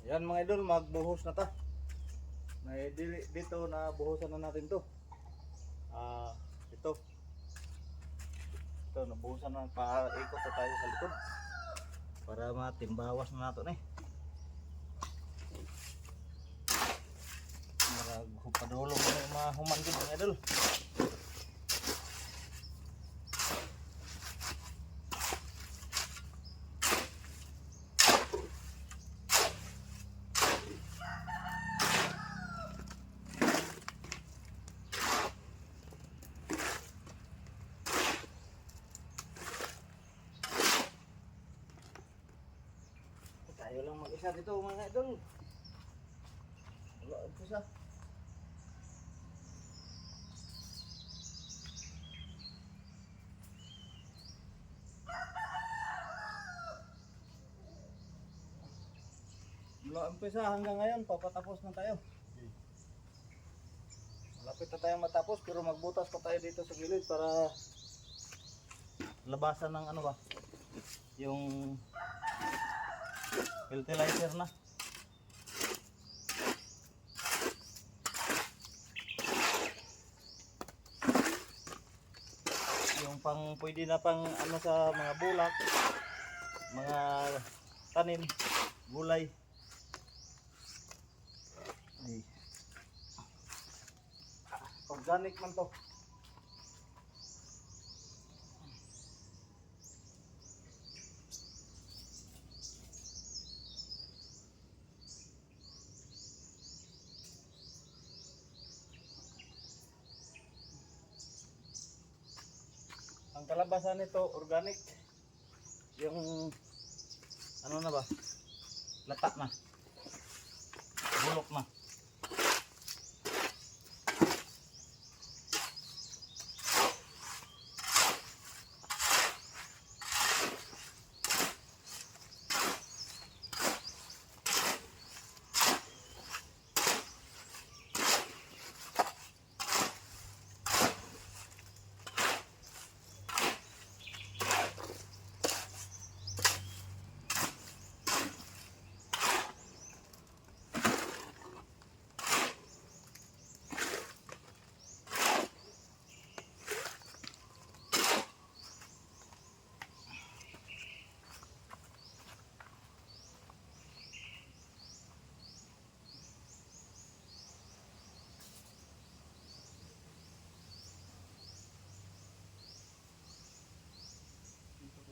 Yan mga idol, magbuhos na ta. May dito na buhusan na natin to. Ito. Ito, nabuhusan na. Paikot na tayo sa likod. Para matimbawas na nato eh. Padulong na mahuman din mga idol. Tayo lang mag-isa dito mga idol. Wala isa. Mula umpisa hanggang ngayon, papatapos na tayo. Malapit na tayong matapos pero magbutas pa tayo dito sa gilid para labasan ng ano ba? Yung fertilizer na. Yung pang pwede na pang ano sa mga bulak, mga tanim, gulay. Ay. Organic man to. Ang kalabasan nito organic. Yung ano na ba? Lata na. Bulok na.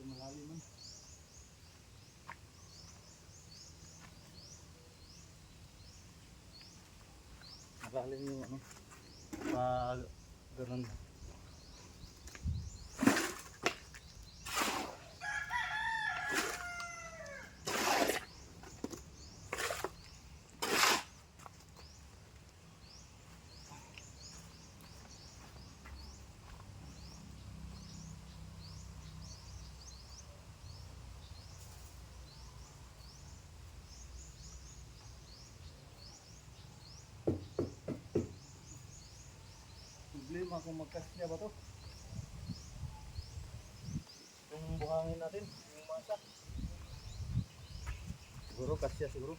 Malalim man. Malalim yung ano. Ganun. Problema kung magkasya ba to? Yung buhangin natin, yung masa. Siguro kasya siguro.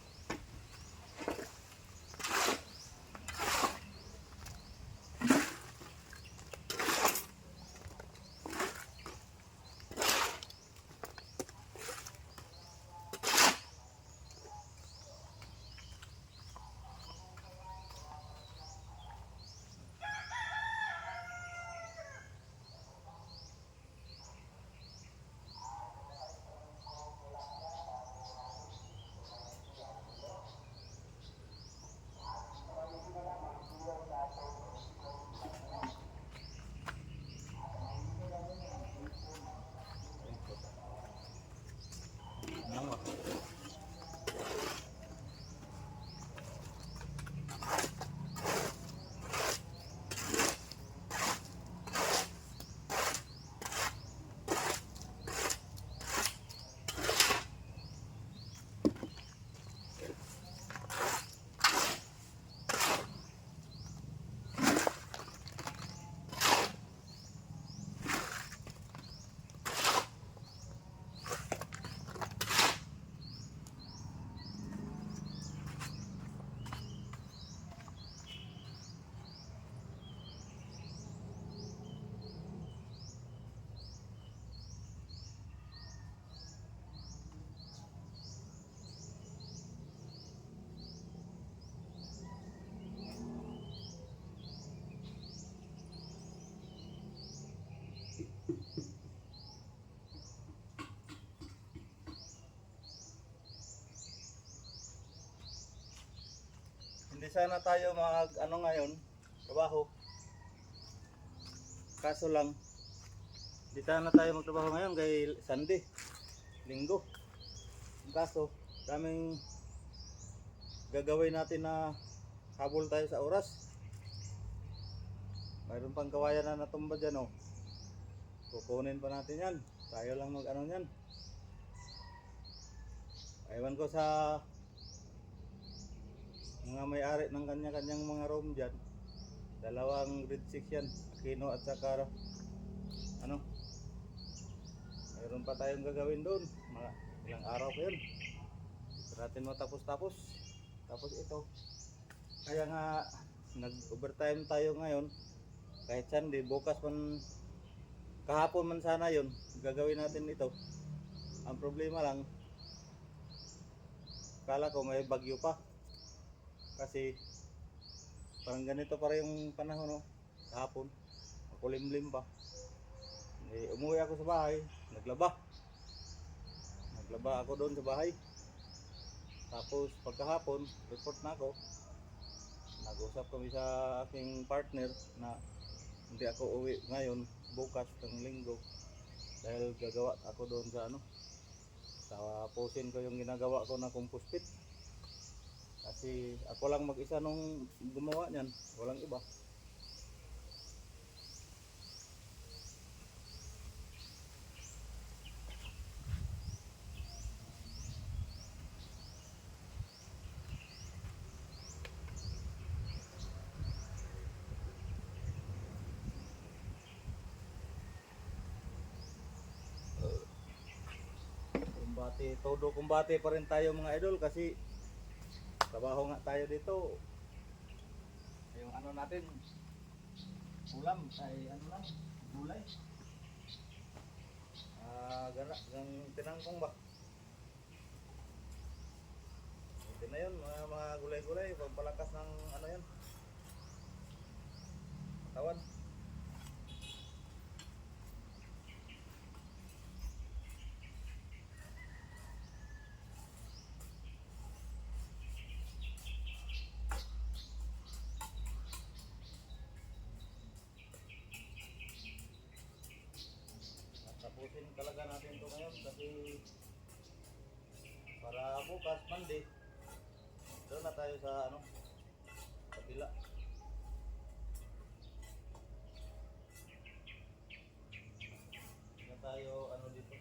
Di sana tayo mag ano ngayon, trabaho. Kaso lang, di sana tayo magtrabaho ngayon kay Sunday, Linggo. Ang kaso, daming gagawin natin na habol tayo sa oras. Mayroon pang kawayan na natumba dyan oh. Kukunin pa natin yan. Tayo lang mag ano yan. Ewan ko sa mga may-ari ng kanya-kanyang mga room dyan. Dalawang grade 6 yan. Aquino at saka ano. Mayroon pa tayong gagawin doon. Mga ilang araw pa yun. Hindi natin matapos-tapos. Tapos ito. Kaya nga nag-overtime tayo ngayon. Kahit Sunday, bukas man, kahapon man sana yun, gagawin natin ito. Ang problema lang, kala ko may bagyo pa. Kasi parang ganito pa rin yung panahon no? Kahapon, makulimlim pa. Umuwi ako sa bahay, naglaba ako doon sa bahay. Tapos pagkahapon, report na ako. Nag-usap kami sa aking partner na hindi ako uwi ngayon, bukas ng linggo. Dahil gagawa ako doon sa ano, tapusin ko yung ginagawa ko na compost pit. Kasi ako lang mag-isa nung gumawa niyan, walang iba. Todo kumbate pa rin tayo mga idol kasi trabaho nga tayo dito. Yung ano natin, ulam ay ano lang, gulay. Yung tinangkong ba? Ito na yun, mga gulay-gulay, pagpalakas ng ano yan, katawan. Tapusin talaga natin ito ngayon kasi para bukas, Monday, doon na tayo sa ano, kabila. Doon na tayo ano dito.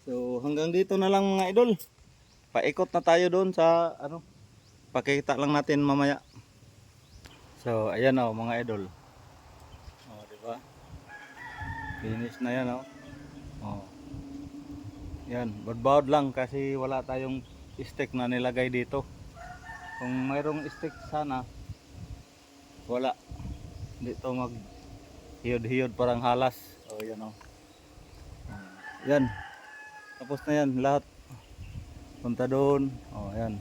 So hanggang dito na lang mga idol. Paikot na tayo doon sa ano. Pakita lang natin mamaya. So ayan oh mga idol. Oh, di ba? Finish na yan oh. Oh. Yan, badbawd lang kasi wala tayong stick na nilagay dito. Kung mayroong stick sana, wala. Dito mag hiyod-hiyod parang halas. Oh, yan oh. Yan. Tapos na yan lahat. Punta doon. Oh, yan.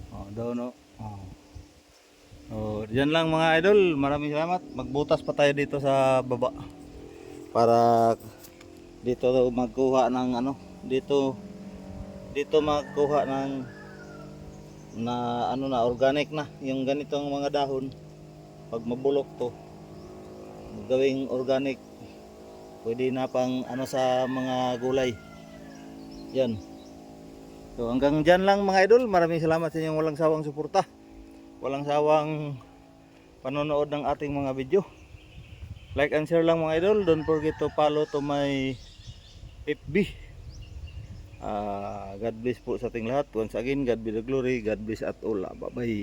Oh, doon oh. Oh. Oh, yan lang mga idol. Maraming salamat. Magbutas pa tayo dito sa baba. Para dito magkuha ng ano, dito magkuha ng ano na organic na yung ganitong mga dahon. Pag mabulok to, gawing organic, pwede na pang ano sa mga gulay. Yan. So hanggang dyan lang mga idol. Maraming salamat sa inyong walang sawang suporta, walang sawang panonood ng ating mga video. Like and share lang mga idol. Don't forget to follow to my FB. God bless po sa ating lahat. Once again, God be the glory. God bless at all. Bye bye.